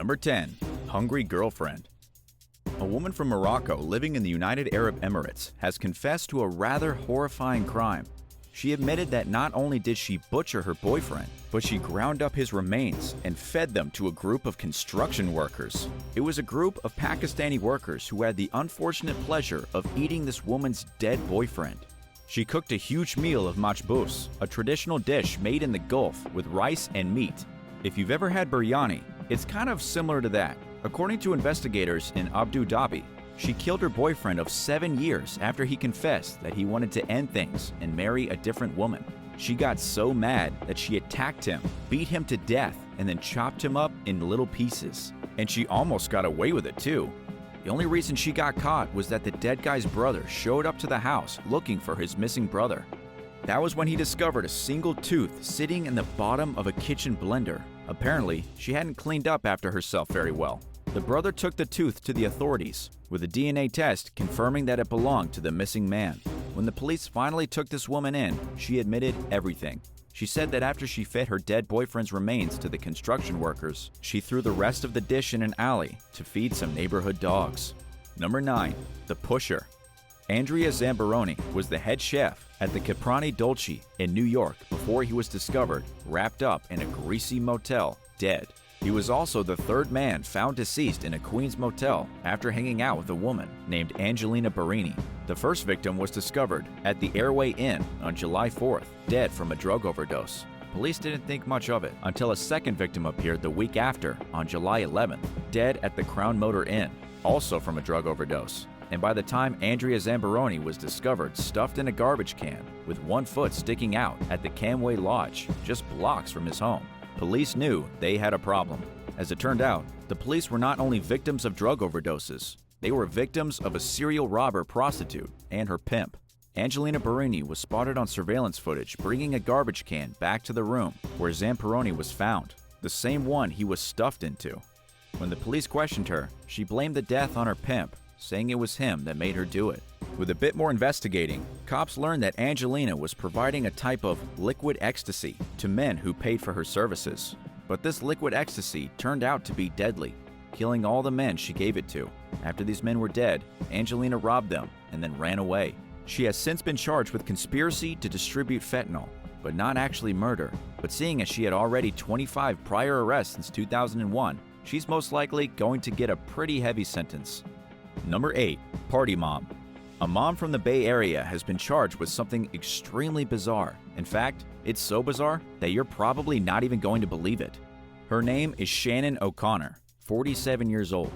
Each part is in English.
Number 10. Hungry Girlfriend. A woman from Morocco living in the United Arab Emirates has confessed to a rather horrifying crime. She admitted that not only did she butcher her boyfriend, but she ground up his remains and fed them to a group of construction workers. It was a group of Pakistani workers who had the unfortunate pleasure of eating this woman's dead boyfriend. She cooked a huge meal of machbous, a traditional dish made in the Gulf with rice and meat. If you've ever had biryani, it's kind of similar to that. According to investigators in Abu Dhabi, she killed her boyfriend of 7 years after he confessed that he wanted to end things and marry a different woman. She got so mad that she attacked him, beat him to death, and then chopped him up in little pieces. And she almost got away with it too. The only reason she got caught was that the dead guy's brother showed up to the house looking for his missing brother. That was when he discovered a single tooth sitting in the bottom of a kitchen blender. Apparently, she hadn't cleaned up after herself very well. The brother took the tooth to the authorities, with a DNA test confirming that it belonged to the missing man. When the police finally took this woman in, she admitted everything. She said that after she fed her dead boyfriend's remains to the construction workers, she threw the rest of the dish in an alley to feed some neighborhood dogs. Number 9. The Pusher. Andrea Zambaroni was the head chef at the Caprani Dolce in New York before he was discovered wrapped up in a greasy motel, dead. He was also the third man found deceased in a Queens motel after hanging out with a woman named Angelina Barini. The first victim was discovered at the Airway Inn on July 4th, dead from a drug overdose. Police didn't think much of it until a second victim appeared the week after, on July 11th, dead at the Crown Motor Inn, also from a drug overdose. And by the time Andrea Zambaroni was discovered stuffed in a garbage can with one foot sticking out at the Camway Lodge, just blocks from his home, police knew they had a problem. As it turned out, the police were not only victims of drug overdoses, they were victims of a serial robber prostitute and her pimp. Angelina Barini was spotted on surveillance footage bringing a garbage can back to the room where Zambaroni was found, the same one he was stuffed into. When the police questioned her, she blamed the death on her pimp, saying it was him that made her do it. With a bit more investigating, cops learned that Angelina was providing a type of liquid ecstasy to men who paid for her services. But this liquid ecstasy turned out to be deadly, killing all the men she gave it to. After these men were dead, Angelina robbed them and then ran away. She has since been charged with conspiracy to distribute fentanyl, but not actually murder. But seeing as she had already 25 prior arrests since 2001, she's most likely going to get a pretty heavy sentence. Number 8. Party Mom. A mom from the Bay Area has been charged with something extremely bizarre. In fact, it's so bizarre that you're probably not even going to believe it. Her name is Shannon O'Connor, 47 years old.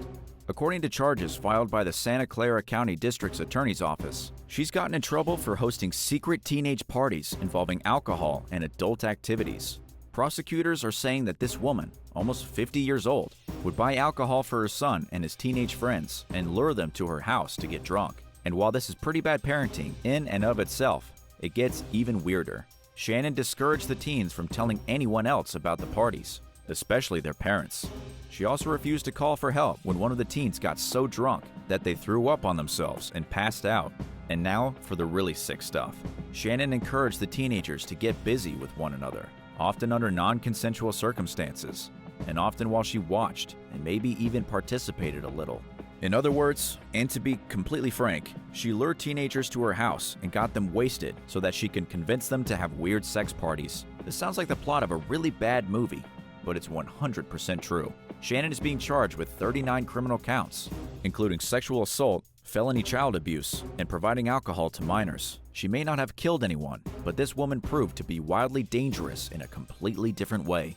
According to charges filed by the Santa Clara County District's Attorney's Office, she's gotten in trouble for hosting secret teenage parties involving alcohol and adult activities. Prosecutors are saying that this woman, almost 50 years old, would buy alcohol for her son and his teenage friends and lure them to her house to get drunk. And while this is pretty bad parenting in and of itself, it gets even weirder. Shannon discouraged the teens from telling anyone else about the parties, especially their parents. She also refused to call for help when one of the teens got so drunk that they threw up on themselves and passed out. And now for the really sick stuff. Shannon encouraged the teenagers to get busy with one another, often under non-consensual circumstances, and often while she watched and maybe even participated a little. In other words, and to be completely frank, she lured teenagers to her house and got them wasted so that she could convince them to have weird sex parties. This sounds like the plot of a really bad movie, but it's 100% true. Shannon is being charged with 39 criminal counts, including sexual assault, felony child abuse, and providing alcohol to minors. She may not have killed anyone, but this woman proved to be wildly dangerous in a completely different way.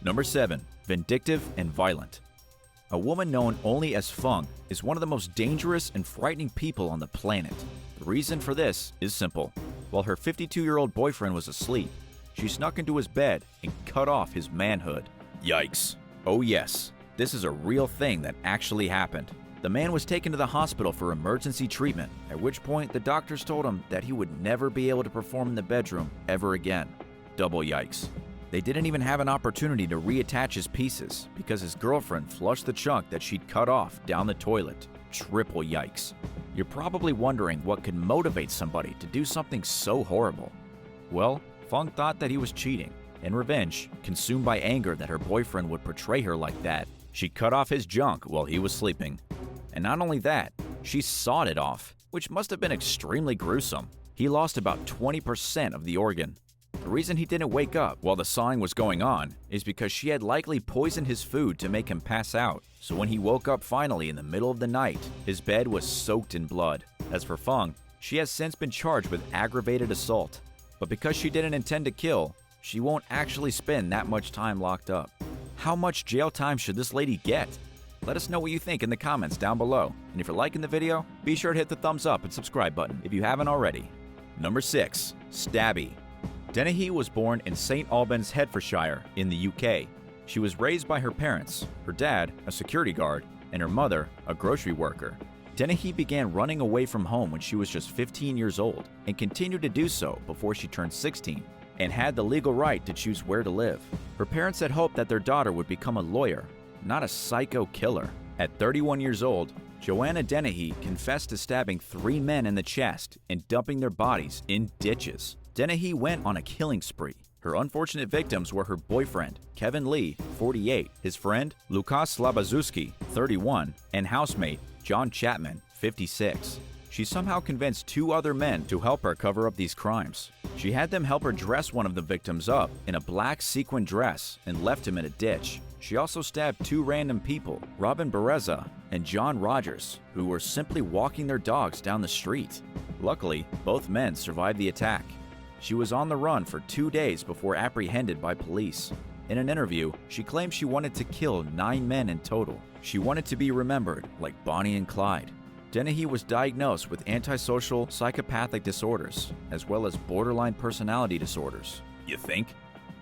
Number 7. Vindictive and violent. A woman known only as Fung is one of the most dangerous and frightening people on the planet. The reason for this is simple. While her 52-year-old boyfriend was asleep, she snuck into his bed and cut off his manhood. Yikes. Oh yes, this is a real thing that actually happened. The man was taken to the hospital for emergency treatment, at which point the doctors told him that he would never be able to perform in the bedroom ever again. Double yikes. They didn't even have an opportunity to reattach his pieces because his girlfriend flushed the chunk that she'd cut off down the toilet. Triple yikes. You're probably wondering what could motivate somebody to do something so horrible. Well, Fung thought that he was cheating. In revenge, consumed by anger that her boyfriend would portray her like that, She cut off his junk while he was sleeping. And not only that, she sawed it off, which must have been extremely gruesome. He lost about 20% of the organ. The reason he didn't wake up while the sawing was going on is because she had likely poisoned his food to make him pass out. So when he woke up finally in the middle of the night, his bed was soaked in blood. As for Feng, she has since been charged with aggravated assault. But because she didn't intend to kill, she won't actually spend that much time locked up. How much jail time should this lady get? Let us know what you think in the comments down below. And if you're liking the video, be sure to hit the thumbs up and subscribe button if you haven't already. Number 6. Stabby. Dennehy was born in St. Albans, Hertfordshire, in the UK. She was raised by her parents, her dad, a security guard, and her mother, a grocery worker. Dennehy began running away from home when she was just 15 years old and continued to do so before she turned 16 and had the legal right to choose where to live. Her parents had hoped that their daughter would become a lawyer, not a psycho killer. At 31 years old, Joanna Dennehy confessed to stabbing 3 men in the chest and dumping their bodies in ditches. Dennehy went on a killing spree. Her unfortunate victims were her boyfriend, Kevin Lee, 48, his friend, Lukas Slabazuski, 31, and housemate, John Chapman, 56. She somehow convinced 2 other men to help her cover up these crimes. She had them help her dress one of the victims up in a black sequin dress and left him in a ditch. She also stabbed 2 random people, Robin Bereza and John Rogers, who were simply walking their dogs down the street. Luckily, both men survived the attack. She was on the run for 2 days before apprehended by police. In an interview, she claimed she wanted to kill 9 men in total. She wanted to be remembered like Bonnie and Clyde. Dennehy was diagnosed with antisocial psychopathic disorders, as well as borderline personality disorders. You think?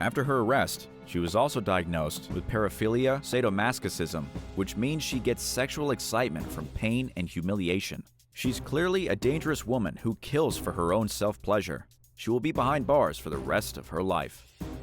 After her arrest, she was also diagnosed with paraphilia sadomasochism, which means she gets sexual excitement from pain and humiliation. She's clearly a dangerous woman who kills for her own self-pleasure. She will be behind bars for the rest of her life.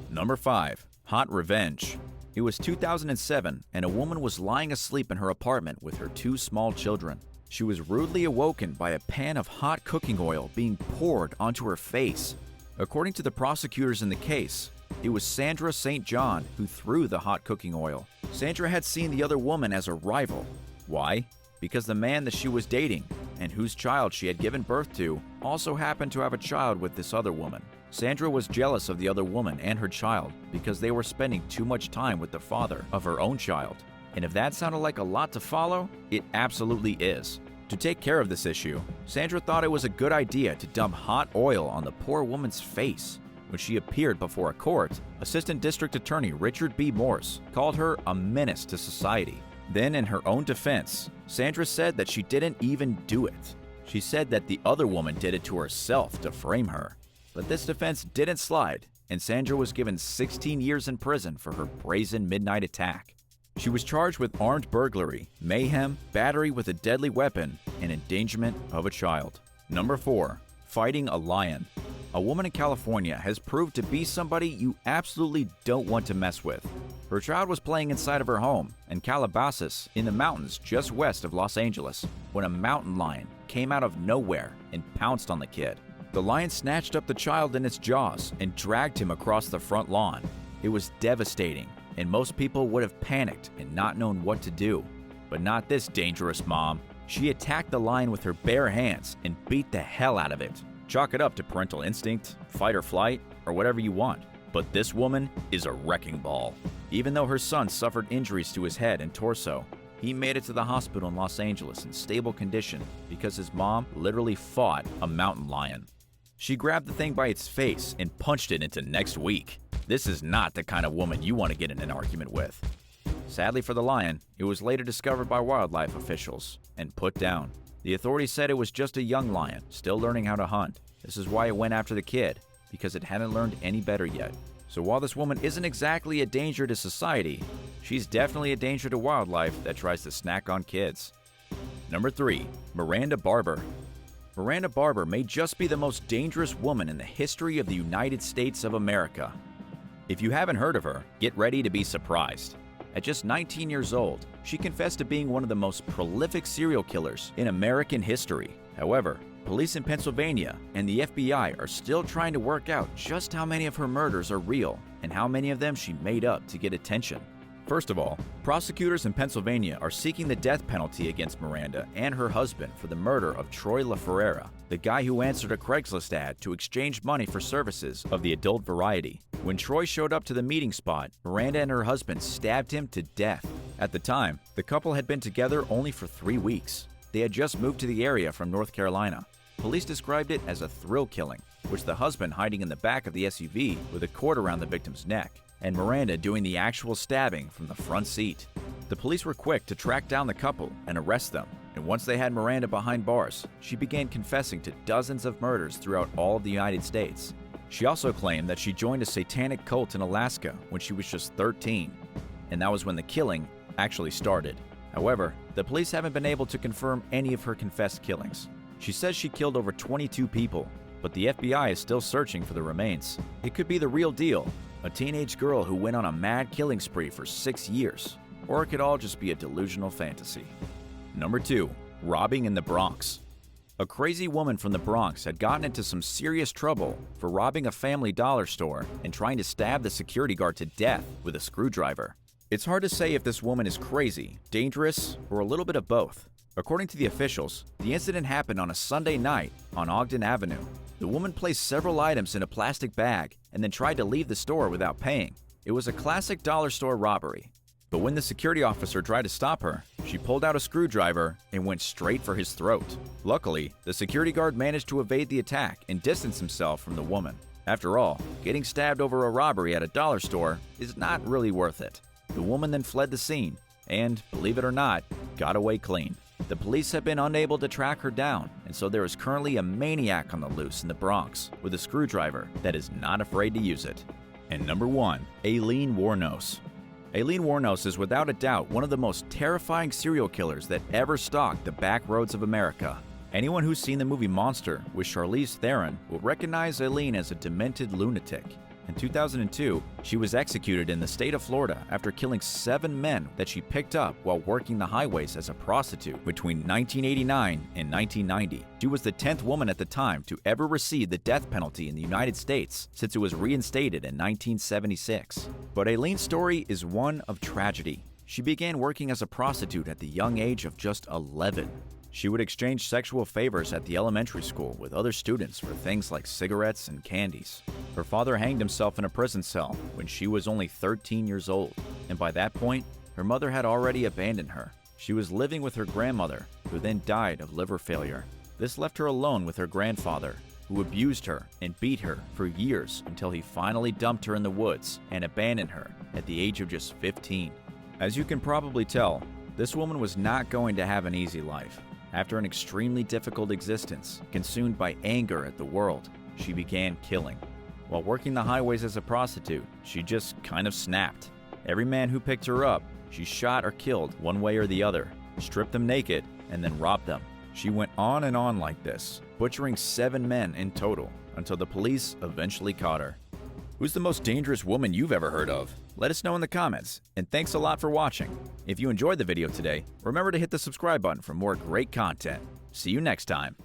Number 5. Hot revenge. It was 2007, and a woman was lying asleep in her apartment with her 2 small children. She was rudely awoken by a pan of hot cooking oil being poured onto her face. According to the prosecutors in the case, it was Sandra St. John who threw the hot cooking oil. Sandra had seen the other woman as a rival. Why? Because the man that she was dating, and whose child she had given birth to, also happened to have a child with this other woman. Sandra was jealous of the other woman and her child because they were spending too much time with the father of her own child. And if that sounded like a lot to follow, it absolutely is. To take care of this issue, Sandra thought it was a good idea to dump hot oil on the poor woman's face. When she appeared before a court, Assistant District Attorney Richard B. Morse called her a menace to society. Then, in her own defense, Sandra said that she didn't even do it. She said that the other woman did it to herself to frame her. But this defense didn't slide, and Sandra was given 16 years in prison for her brazen midnight attack. She was charged with armed burglary, mayhem, battery with a deadly weapon, and endangerment of a child. Number 4. Fighting a lion. A woman in California has proved to be somebody you absolutely don't want to mess with. Her child was playing inside of her home in Calabasas in the mountains just west of Los Angeles when a mountain lion came out of nowhere and pounced on the kid. The lion snatched up the child in its jaws and dragged him across the front lawn. It was devastating, and most people would have panicked and not known what to do. But not this dangerous mom. She attacked the lion with her bare hands and beat the hell out of it. Chalk it up to parental instinct, fight or flight, or whatever you want. But this woman is a wrecking ball. Even though her son suffered injuries to his head and torso, he made it to the hospital in Los Angeles in stable condition because his mom literally fought a mountain lion. She grabbed the thing by its face and punched it into next week. This is not the kind of woman you want to get in an argument with. Sadly for the lion, it was later discovered by wildlife officials and put down. The authorities said it was just a young lion, still learning how to hunt. This is why it went after the kid, because it hadn't learned any better yet. So while this woman isn't exactly a danger to society, she's definitely a danger to wildlife that tries to snack on kids. Number 3. Miranda Barber. Miranda Barber may just be the most dangerous woman in the history of the United States of America. If you haven't heard of her, get ready to be surprised. At just 19 years old, she confessed to being one of the most prolific serial killers in American history. However, police in Pennsylvania and the FBI are still trying to work out just how many of her murders are real and how many of them she made up to get attention. First of all, prosecutors in Pennsylvania are seeking the death penalty against Miranda and her husband for the murder of Troy LaFerrera, the guy who answered a Craigslist ad to exchange money for services of the adult variety. When Troy showed up to the meeting spot, Miranda and her husband stabbed him to death. At the time, the couple had been together only for 3 weeks. They had just moved to the area from North Carolina. Police described it as a thrill killing, with the husband hiding in the back of the SUV with a cord around the victim's neck, and Miranda doing the actual stabbing from the front seat. The police were quick to track down the couple and arrest them, and once they had Miranda behind bars, she began confessing to dozens of murders throughout all of the United States. She also claimed that she joined a satanic cult in Alaska when she was just 13, and that was when the killing actually started. However, the police haven't been able to confirm any of her confessed killings. She says she killed over 22 people, but the FBI is still searching for the remains. It could be the real deal, a teenage girl who went on a mad killing spree for 6 years, or it could all just be a delusional fantasy. Number 2. Robbing in the Bronx. A crazy woman from the Bronx had gotten into some serious trouble for robbing a Family Dollar store and trying to stab the security guard to death with a screwdriver. It's hard to say if this woman is crazy, dangerous, or a little bit of both. According to the officials, the incident happened on a Sunday night on Ogden Avenue. The woman placed several items in a plastic bag and then tried to leave the store without paying. It was a classic dollar store robbery. But when the security officer tried to stop her, she pulled out a screwdriver and went straight for his throat. Luckily, the security guard managed to evade the attack and distance himself from the woman. After all, getting stabbed over a robbery at a dollar store is not really worth it. The woman then fled the scene and, believe it or not, got away clean. The police have been unable to track her down, and so there is currently a maniac on the loose in the Bronx with a screwdriver that is not afraid to use it. And number 1, Aileen Wuornos. Aileen Wuornos is without a doubt one of the most terrifying serial killers that ever stalked the back roads of America. Anyone who's seen the movie Monster with Charlize Theron will recognize Aileen as a demented lunatic. In 2002, she was executed in the state of Florida after killing 7 men that she picked up while working the highways as a prostitute between 1989 and 1990. She was the 10th woman at the time to ever receive the death penalty in the United States since it was reinstated in 1976. But Aileen's story is one of tragedy. She began working as a prostitute at the young age of just 11. She would exchange sexual favors at the elementary school with other students for things like cigarettes and candies. Her father hanged himself in a prison cell when she was only 13 years old, and by that point, her mother had already abandoned her. She was living with her grandmother, who then died of liver failure. This left her alone with her grandfather, who abused her and beat her for years until he finally dumped her in the woods and abandoned her at the age of just 15. As you can probably tell, this woman was not going to have an easy life. After an extremely difficult existence, consumed by anger at the world, she began killing. While working the highways as a prostitute, she just kind of snapped. Every man who picked her up, she shot or killed one way or the other, stripped them naked, and then robbed them. She went on and on like this, butchering 7 men in total, until the police eventually caught her. Who's the most dangerous woman you've ever heard of? Let us know in the comments, and thanks a lot for watching. If you enjoyed the video today, remember to hit the subscribe button for more great content. See you next time.